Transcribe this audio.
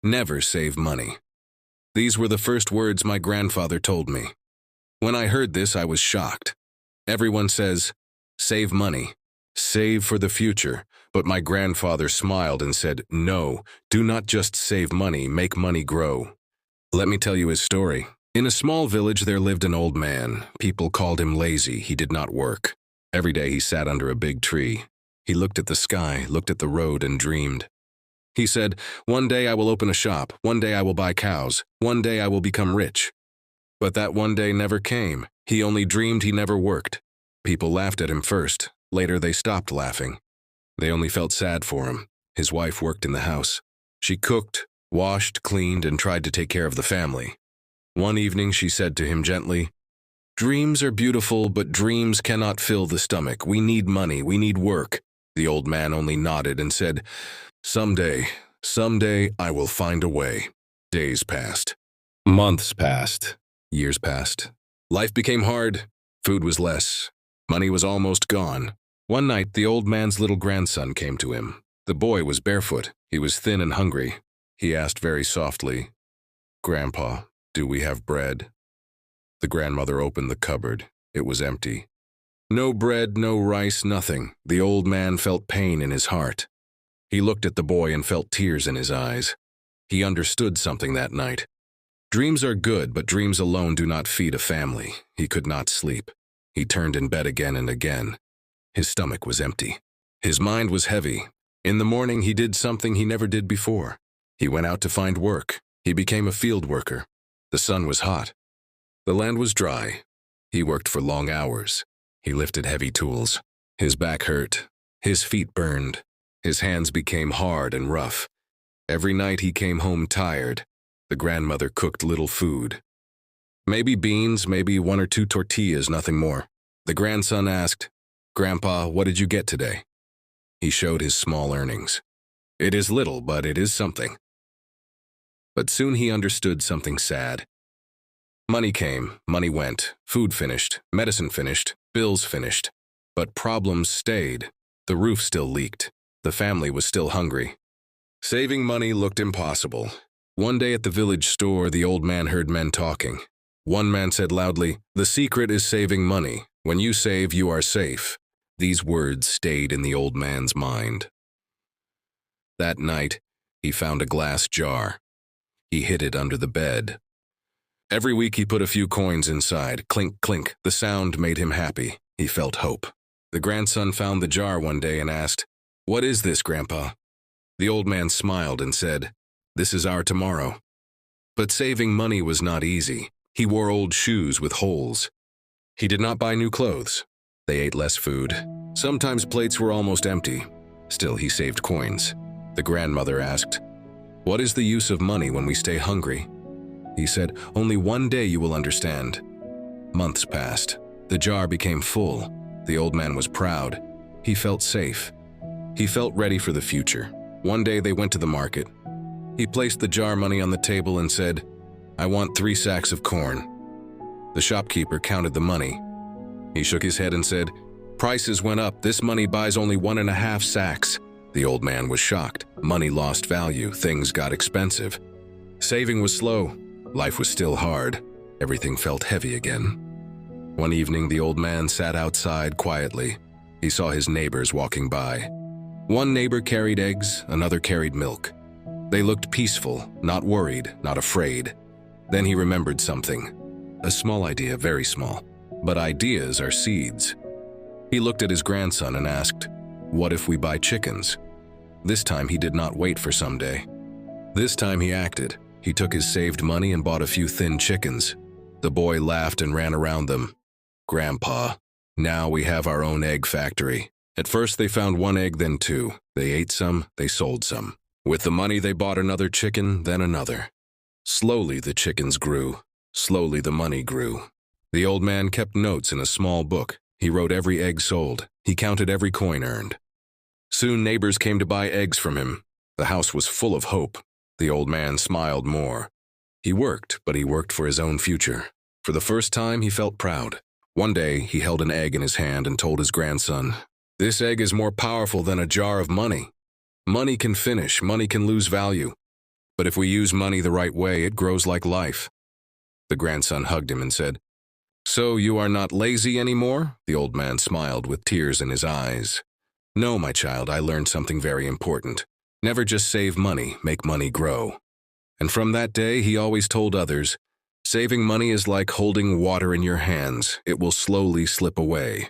Never save money. These were the first words my grandfather told me. When I heard this, I was shocked. Everyone says, save money, save for the future, but my grandfather smiled and said, no, do not just save money, make money grow. Let me tell you his story. In a small village there lived an old man. People called him lazy. He did not work. Every day he sat under a big tree. He looked at the sky, looked at the road, and dreamed. He said, one day I will open a shop, one day I will buy cows, one day I will become rich. But that one day never came. He only dreamed, he never worked. People laughed at him first. Later they stopped laughing. They only felt sad for him. His wife worked in the house. She cooked, washed, cleaned, and tried to take care of the family. One evening she said to him gently, dreams are beautiful, but dreams cannot fill the stomach. We need money, we need work. The old man only nodded and said, someday I will find a way. Days passed. Months passed. Years passed. Life became hard. Food was less. Money was almost gone. One night, the old man's little grandson came to him. The boy was barefoot. He was thin and hungry. He asked very softly, Grandpa, do we have bread? The grandmother opened the cupboard. It was empty. No bread, no rice, nothing. The old man felt pain in his heart. He looked at the boy and felt tears in his eyes. He understood something that night. Dreams are good, but dreams alone do not feed a family. He could not sleep. He turned in bed again and again. His stomach was empty. His mind was heavy. In the morning, he did something he never did before. He went out to find work. He became a field worker. The sun was hot. The land was dry. He worked for long hours. He lifted heavy tools. His back hurt. His feet burned. His hands became hard and rough. Every night he came home tired. The grandmother cooked little food. Maybe beans, maybe 1 or 2 tortillas, nothing more. The grandson asked, Grandpa, what did you get today? He showed his small earnings. It is little, but it is something. But soon he understood something sad. Money came, money went, food finished, medicine finished, bills finished. But problems stayed. The roof still leaked. The family was still hungry. Saving money looked impossible. One day at the village store, the old man heard men talking. One man said loudly, the secret is saving money. When you save, you are safe. These words stayed in the old man's mind. That night, he found a glass jar. He hid it under the bed. Every week he put a few coins inside. Clink, clink. The sound made him happy. He felt hope. The grandson found the jar one day and asked, What is this, Grandpa? The old man smiled and said, This is our tomorrow. But saving money was not easy. He wore old shoes with holes. He did not buy new clothes. They ate less food. Sometimes plates were almost empty. Still, he saved coins. The grandmother asked, What is the use of money when we stay hungry? He said, Only one day you will understand. Months passed. The jar became full. The old man was proud. He felt safe. He felt ready for the future. One day they went to the market. He placed the jar money on the table and said, I want 3 sacks of corn. The shopkeeper counted the money. He shook his head and said, Prices went up. This money buys only 1.5 sacks. The old man was shocked. Money lost value. Things got expensive. Saving was slow. Life was still hard. Everything felt heavy again. One evening, the old man sat outside quietly. He saw his neighbors walking by. One neighbor carried eggs, another carried milk. They looked peaceful, not worried, not afraid. Then he remembered something. A small idea, very small. But ideas are seeds. He looked at his grandson and asked, What if we buy chickens? This time he did not wait for someday. This time he acted. He took his saved money and bought a few thin chickens. The boy laughed and ran around them. Grandpa, now we have our own egg factory. At first they found 1 egg, then 2. They ate some, they sold some. With the money they bought another chicken, then another. Slowly the chickens grew. Slowly the money grew. The old man kept notes in a small book. He wrote every egg sold. He counted every coin earned. Soon neighbors came to buy eggs from him. The house was full of hope. The old man smiled more. He worked, but he worked for his own future. For the first time, he felt proud. One day, he held an egg in his hand and told his grandson, This egg is more powerful than a jar of money. Money can finish, money can lose value. But if we use money the right way, it grows like life." The grandson hugged him and said, "So you are not lazy anymore?" The old man smiled with tears in his eyes. "No, my child, I learned something very important. Never just save money, make money grow." And from that day, he always told others, "Saving money is like holding water in your hands. It will slowly slip away.